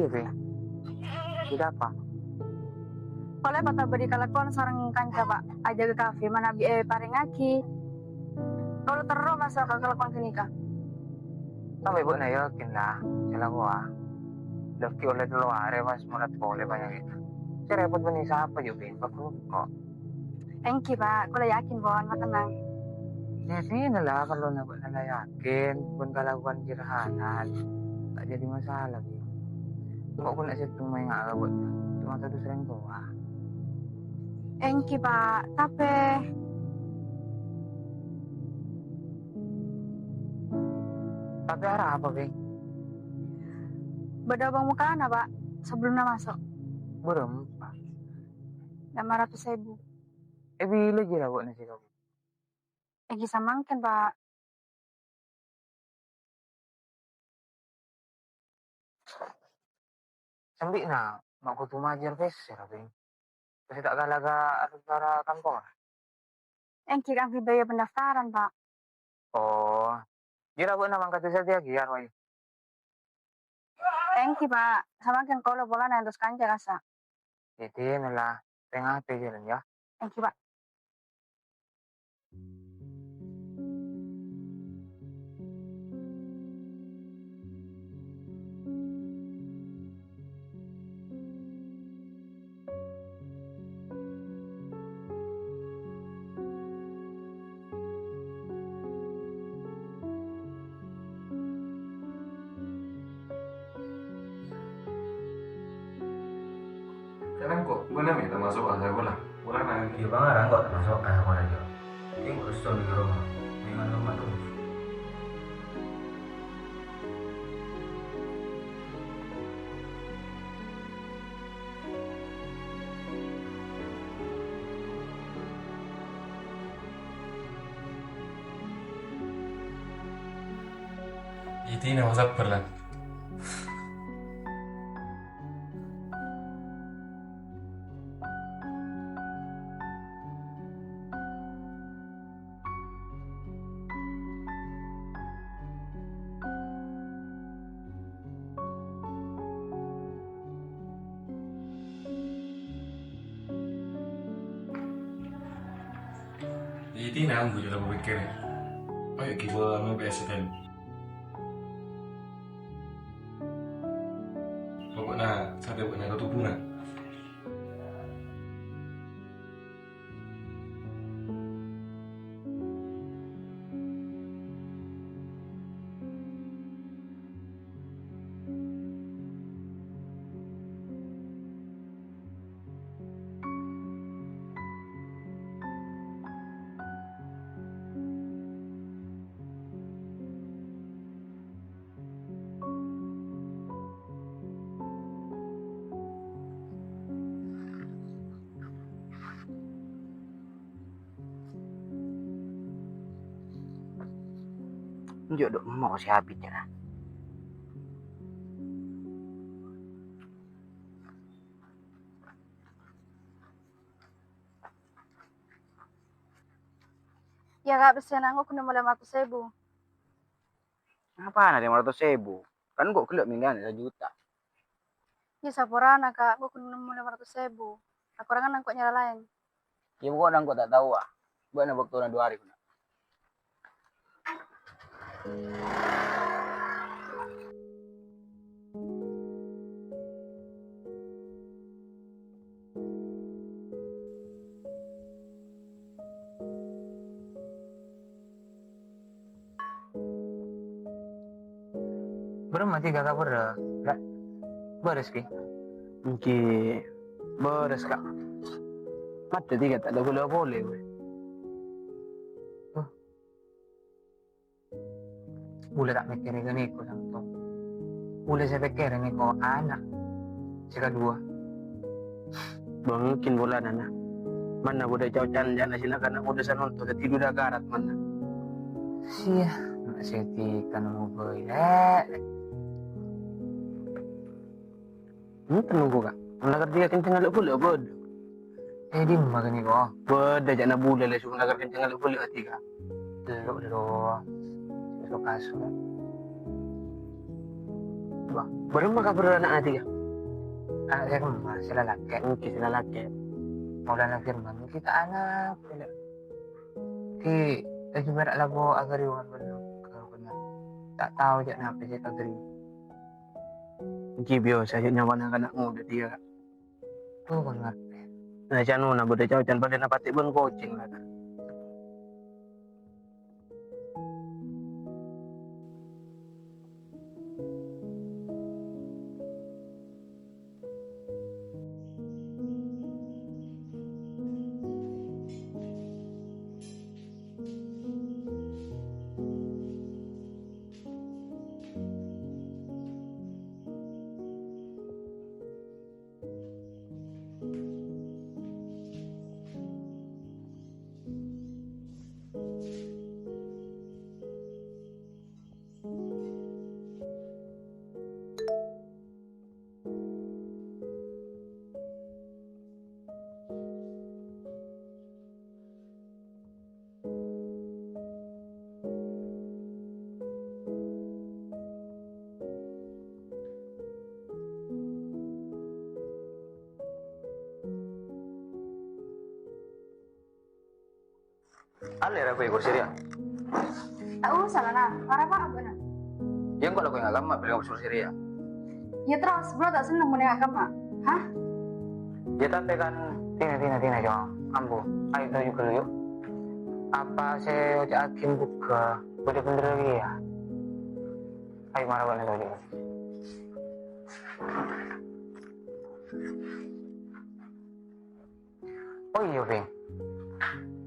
Iya, Be. Tidak apa. Oleh patah beri kalakuan sarang kanca pak aja ke kafe mana paring aki. Kalau terus masa kalakuan kenika. Tapi ibu na yakin lah. Sila ko Dafki oleh dulu hari mas mulat boleh banyak itu. Saya repot benih siapa juga Be. Bakul kok. Engki pak, kalau yakin bon, tenang. Ya sih lah kalau nala yakin pun kalakuan kirahanan. Tak jadi masalah Be. Kok pun asyik tuh main agak buat. Cuma satu sering tua. Engki pak, Tapi arah apa Be? beda bang muka anak pak sebelumnya masuk Berempat. 500.000. Bila gila buat nasi kau. Engki samangkan pak. Sambil na, mak ko tumajar peser Be. Kasi tak kalaga para kantor. Engki kan biaya pendaftaran pak. Oh, gira buat namang kata saja giar wai. Engki pak, samangkan kalau bola na terus kanca rasa. Jadi nalah tengah pikiran ya. Engki pak. Sekarang kok gue minta masuk saya bola nanti Iya bang, orang kok masuk kayak mana aja. Ini gue kesel di rumah. Dengan rumah terus. ini WhatsApp berlan. Jadi nah gue juga berpikir, ayo kita mau biasa kan. Pokoknya sampai pokoknya kau tubuh nah. Jodoh mau si habisnya lah. Ya kak pesen aku kena mulai 500.000. Apaan ada 500.000? Kan kok kelihatan milihan 1 juta. Ya saporana kak, aku kena mulai 500.000. Aku orang kan kok nyala lain. Ya pokoknya kok tak tahu Buat nak waktu 2 hari kuna. Berapa 3 kabar dah? Beres ki? Mungkin beres kak. Mata 3 tak ada gula boleh gue. Boleh tak mikirin ini ko samto. Boleh saya pikirin ini ko anak. Si kedua. Mungkin bulan anak. Mana udah jauh jangan silakan udah sana untuk tidur dah garat mana. Sia, nak setikan mau boleh. Penunggu kak. Nak kerja kencang aluk pula bod. Di makan ni ko. Bod dah jangan bulan lah suruh nak kerja kencang aluk pula hati kak. Dulu. Besok kaso. Berapa kabar anak nanti kak? anak saya kembar si lalaki Oke, sila laki. Maulana Firman kita anak tidak ki berak labo agariwan belum kalau benar tak tahu je kenapa saya agari Oke, biasa aja nyawa anak muda dia. tuh benar Nah, canu na bude chan pada na pati pun coaching lah. Ale ra ko kursi dia. Tak usah lah nah, para apa apa nah. Yang kalau ko yang agama bilang kursi dia. Ya terus bro tak seneng menengah agama. Hah? Ya tapi kan tina jong ambo ayo tahu juga yuk apa saya ojek hakim buka bener-bener lagi ya ayo marah banget tahu juga oh iya Bing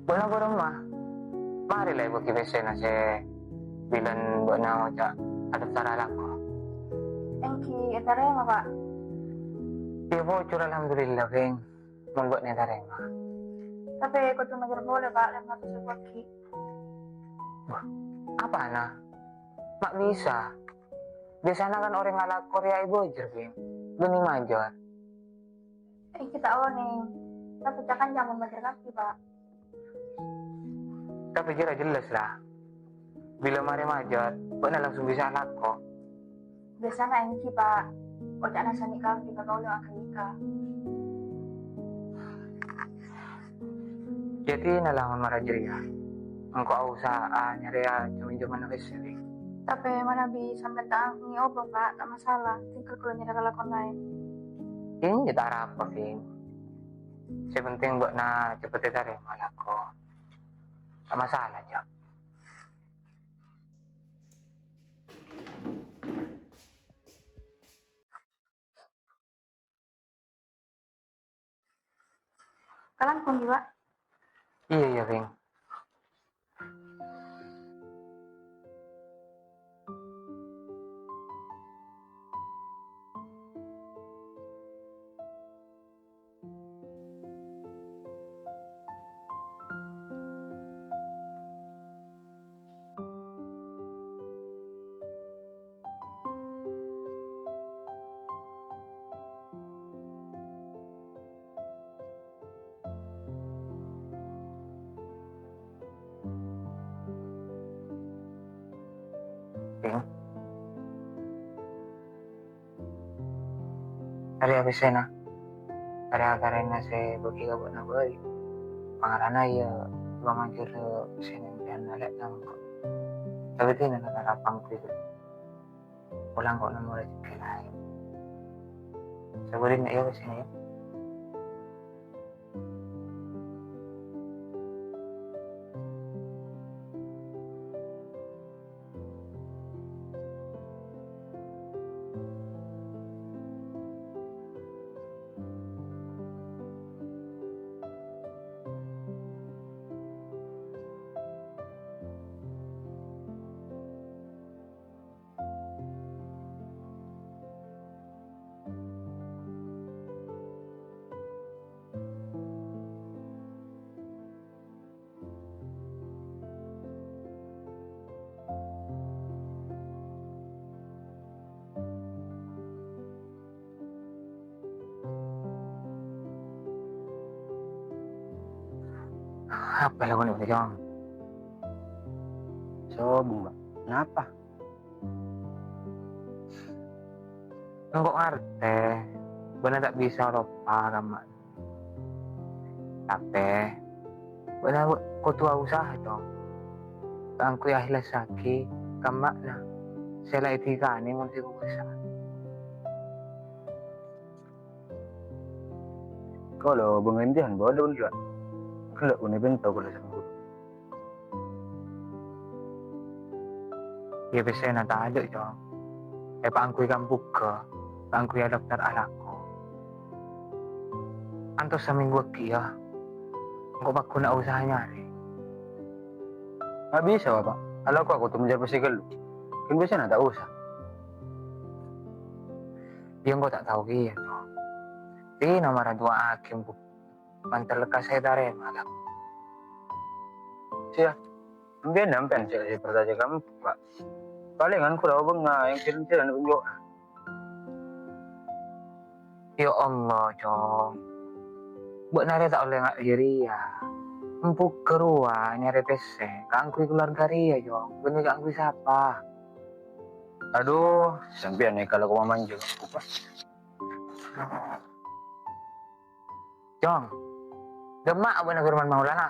bola rumah mari lah ibu kita nasi bilan buat nama ojek ada cara laku Engki, etare mah pak. iya bocor alhamdulillah Bing membuat nih tarema Tapi aku cuma boleh pak, 500 buat ki. apa nah mak bisa biasanya kan orang ngalah Korea ibu aja Bing gini major Kita owning. Tapi jangan jangan bajar kaki pak. tapi jelas lah bila mari major benar langsung bisa lako Biasanya engki pak. Ojak nasani kaki pak kau lewat nikah. jadi nalangan marah jeria engkau usaha nyari ya cuma nafis sih Tapi mana bisa minta ngi obo pak, tak masalah. Tinggal kalau nyerah lakon lain. ini tak apa Vin sepenting buat na cepet tarik malah kok tak masalah aja Kalian pun juga. iya Vin Vin hari habis na hari akarin na si bagi kabut na bari pangarana ya dua manjur sini dan nalek nang kok tapi tina nakarapang ko itu pulang kok nang mulai kelain saburin na iyo kasi na yun apa lah ko ni Jong So, bunga. Kenapa? enggak ngarte benar tak bisa lupa kamu. Tapi benar kau tua usaha dong. Angku ya hilas lagi kamu na. Sila itikani mo si usaha. Kalau penghentian bodoh juga. Kalau punya bentuk kalau sama Ya bisa na talo dong. Paangku ikan buka. Paangku ya dokter alako. Antos sa minggu kia. Kung bago na usahanya rin. nggak bisa Pak. Kalau aku tuh menjadi pesikel. Kan bisa nggak usah. Yung ko tak tahu kia no. Di nomor 2 aking bu. Mantel ka saya dari malam. Siya. Mungkin nampen sih seperti aja kamu Pak. Palingan kalau bang yang kira-kira nak unjuk. Ya Allah cong. Buat nari tak oleh ngak diri ya. Empuk kerua nyari pese. Kaangku keluarga ria cong. Bener kaangku siapa? Aduh, sampean nih kalau kau manjur. Cong. Demak bener firman Maulana.